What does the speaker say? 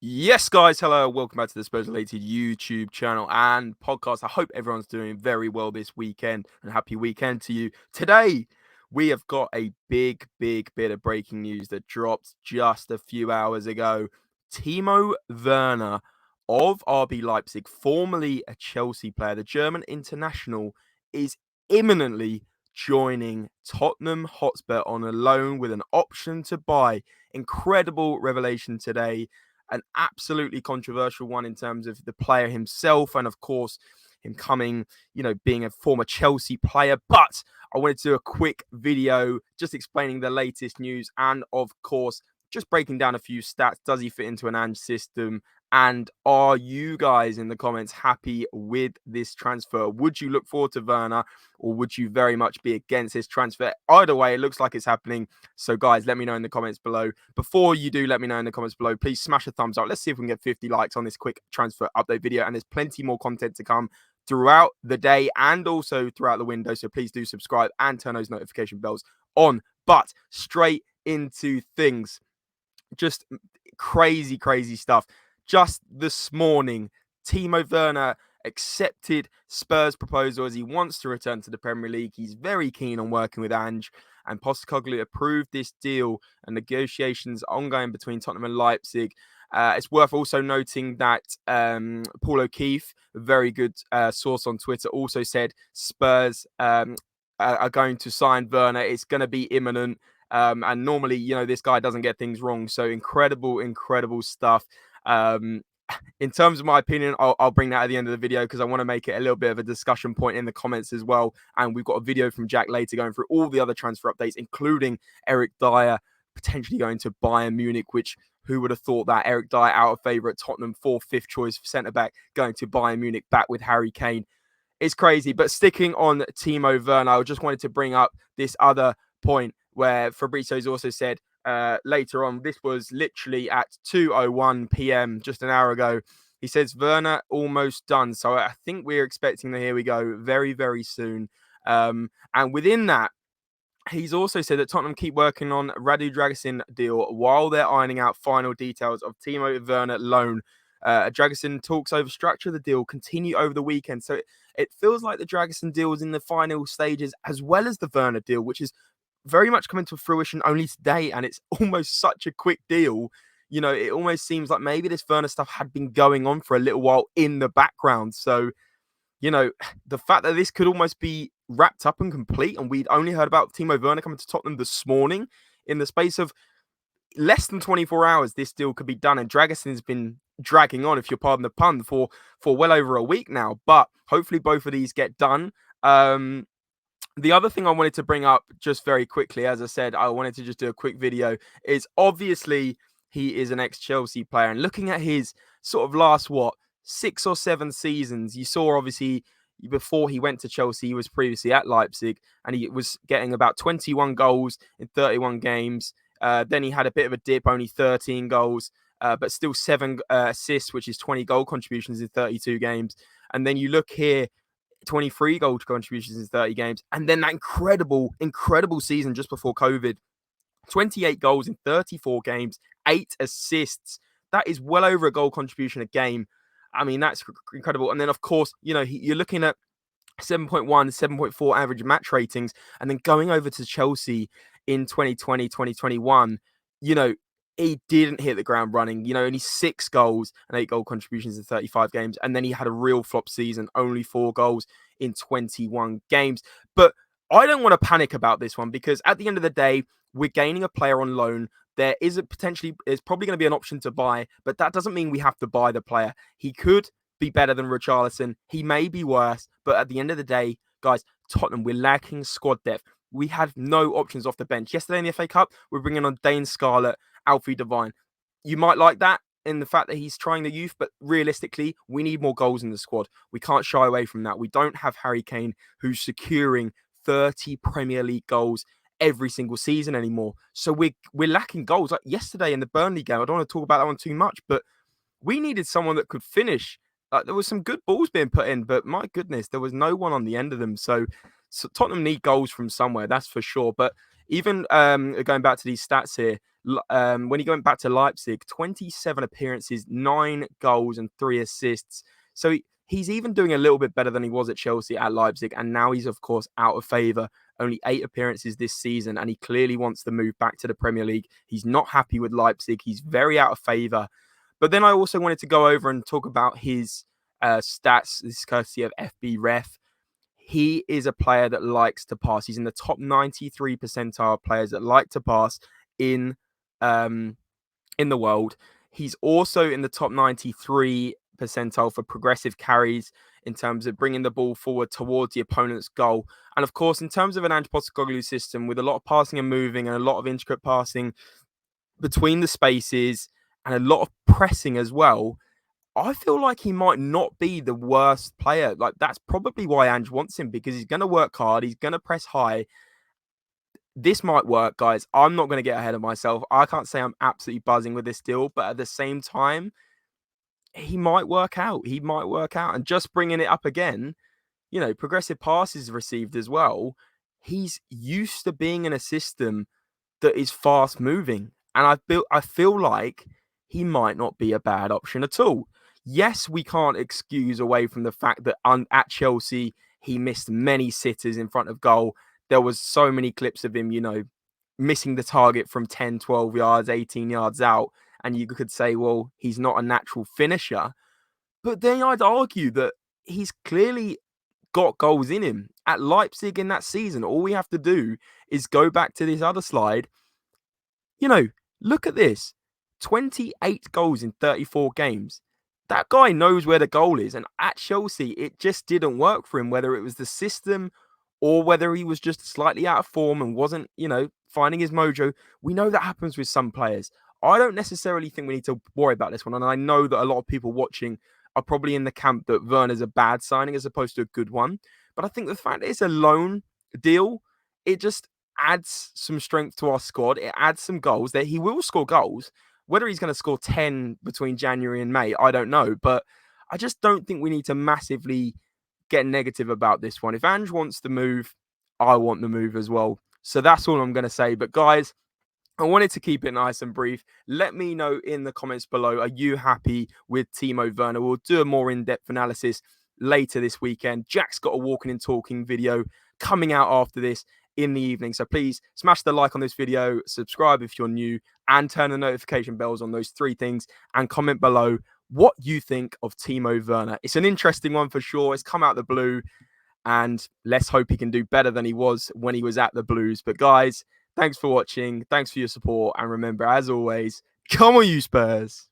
Yes, guys, hello. Welcome back to the SpursRelated YouTube channel and podcast. I hope everyone's doing very well this weekend and happy weekend to you. Today, we have got a big bit of breaking news that dropped just a few hours ago. Timo Werner of RB Leipzig, formerly a Chelsea player, the German international, is imminently joining Tottenham Hotspur on a loan with an option to buy. Incredible revelation today, an absolutely controversial one in terms of the player himself and, of course, him coming, being a former Chelsea player. But I wanted to do a quick video just explaining the latest news and, of course, just breaking down a few stats. Does he fit into an Ange system? And are you guys in the comments happy with this transfer? Would you look forward to Werner, or would you very much be against this transfer? Either way, it looks like it's happening. So, guys, let me know in the comments below. Before you do, let me know in the comments below. Please smash a thumbs up. Let's see if we can get 50 likes on this quick transfer update video. And there's plenty more content to come throughout the day and also throughout the window. So please do subscribe and turn those notification bells on. But straight into things. Just crazy stuff. Just this morning, Timo Werner accepted Spurs' proposal as he wants to return to the Premier League. He's very keen on working with Ange, and Postecoglou approved this deal, and negotiations ongoing between Tottenham and Leipzig. It's worth also noting that Paul O'Keefe, a very good source on Twitter, also said Spurs are going to sign Werner. It's going to be imminent. And normally, this guy doesn't get things wrong. So incredible stuff. In terms of my opinion, I'll bring that at the end of the video because I want to make it a little bit of a discussion point in the comments as well. And we've got a video from Jack later going through all the other transfer updates, including Eric Dyer potentially going to Bayern Munich, which who would have thought that? Eric Dyer out of favour at Tottenham, 4th, 5th choice centre-back, going to Bayern Munich, back with Harry Kane. It's crazy. But sticking on Timo Werner, I just wanted to bring up this other point where Fabrizio's also said later on, this was literally at 2:01 p.m. just an hour ago. He says Werner almost done. So I think we're expecting the here we go very soon. And within that, he's also said that Tottenham keep working on Radu Dragusin deal while they're ironing out final details of Timo Werner loan. Dragusin talks over structure of the deal continue over the weekend. So it feels like the Dragusin deal is in the final stages, as well as the Werner deal, which is very much coming to fruition only today, and it's almost such a quick deal. It almost seems like maybe this Werner stuff had been going on for a little while in the background. So, the fact that this could almost be wrapped up and complete, and we'd only heard about Timo Werner coming to Tottenham this morning, in the space of less than 24 hours, this deal could be done. And Dragusin's been dragging on, if you'll pardon the pun, for well over a week now. But hopefully both of these get done. The other thing I wanted to bring up just very quickly, as I said, I wanted to just do a quick video, is obviously he is an ex-Chelsea player. And looking at his sort of last, 6 or 7 seasons, you saw obviously before he went to Chelsea, he was previously at Leipzig, and he was getting about 21 goals in 31 games. Then he had a bit of a dip, only 13 goals, but still 7 assists, which is 20 goal contributions in 32 games. And then you look here, 23 goal contributions in 30 games. And then that incredible season just before COVID, 28 goals in 34 games, 8 assists. That is well over a goal contribution a game. I mean, that's incredible. And then, of course, you're looking at 7.1, 7.4 average match ratings. And then going over to Chelsea in 2020, 2021, he didn't hit the ground running. Only 6 goals and 8 goal contributions in 35 games. And then he had a real flop season, only 4 goals in 21 games. But I don't want to panic about this one, because at the end of the day, we're gaining a player on loan. There is it's probably going to be an option to buy, but that doesn't mean we have to buy the player. He could be better than Richarlison. He may be worse, but at the end of the day, guys, Tottenham, we're lacking squad depth. We have no options off the bench. Yesterday in the FA Cup, we're bringing on Dane Scarlett, Alfie Devine. You might like that in the fact that he's trying the youth, but realistically, we need more goals in the squad. We can't shy away from that. We don't have Harry Kane, who's securing 30 Premier League goals every single season anymore. So we're lacking goals. Like yesterday in the Burnley game, I don't want to talk about that one too much, but we needed someone that could finish. There was some good balls being put in, but my goodness, there was no one on the end of them. So Tottenham need goals from somewhere, that's for sure. But even going back to these stats here, when he went back to Leipzig, 27 appearances, 9 goals and 3 assists. So he's even doing a little bit better than he was at Chelsea, at Leipzig, and now he's, of course, out of favour. Only 8 appearances this season, and he clearly wants to move back to the Premier League. He's not happy with Leipzig. He's very out of favour. But then I also wanted to go over and talk about his stats. This is courtesy of FB Ref. He is a player that likes to pass. He's in the top 93 percentile of players that like to pass in the world. He's also in the top 93 percentile for progressive carries in terms of bringing the ball forward towards the opponent's goal. And of course, in terms of an Ange Postecoglou system with a lot of passing and moving and a lot of intricate passing between the spaces and a lot of pressing as well, I feel like he might not be the worst player. Like, that's probably why Ange wants him, because he's going to work hard. He's going to press high. This might work, guys. I'm not going to get ahead of myself. I can't say I'm absolutely buzzing with this deal, but at the same time, he might work out. He might work out. And just bringing it up again, progressive passes received as well. He's used to being in a system that is fast moving. And I feel like he might not be a bad option at all. Yes, we can't excuse away from the fact that at Chelsea, he missed many sitters in front of goal. There was so many clips of him, missing the target from 10, 12 yards, 18 yards out. And you could say, well, he's not a natural finisher. But then I'd argue that he's clearly got goals in him. At Leipzig in that season, all we have to do is go back to this other slide. Look at this. 28 goals in 34 games. That guy knows where the goal is. And at Chelsea, it just didn't work for him, whether it was the system or whether he was just slightly out of form and wasn't, finding his mojo. We know that happens with some players. I don't necessarily think we need to worry about this one. And I know that a lot of people watching are probably in the camp that Werner's a bad signing as opposed to a good one. But I think the fact that it's a loan deal, it just adds some strength to our squad. It adds some goals there. He will score goals. Whether he's going to score 10 between January and May, I don't know. But I just don't think we need to massively get negative about this one. If Ange wants the move, I want the move as well. So that's all I'm going to say. But guys, I wanted to keep it nice and brief. Let me know in the comments below, are you happy with Timo Werner? We'll do a more in-depth analysis later this weekend. Jack's got a walking and talking video coming out after this in the evening. So please smash the like on this video, subscribe if you're new, and turn the notification bells on those 3 things, and comment below what you think of Timo Werner. It's an interesting one for sure. It's come out the blue, and let's hope he can do better than he was when he was at the Blues. But guys, thanks for watching. Thanks for your support. And remember, as always, come on you Spurs.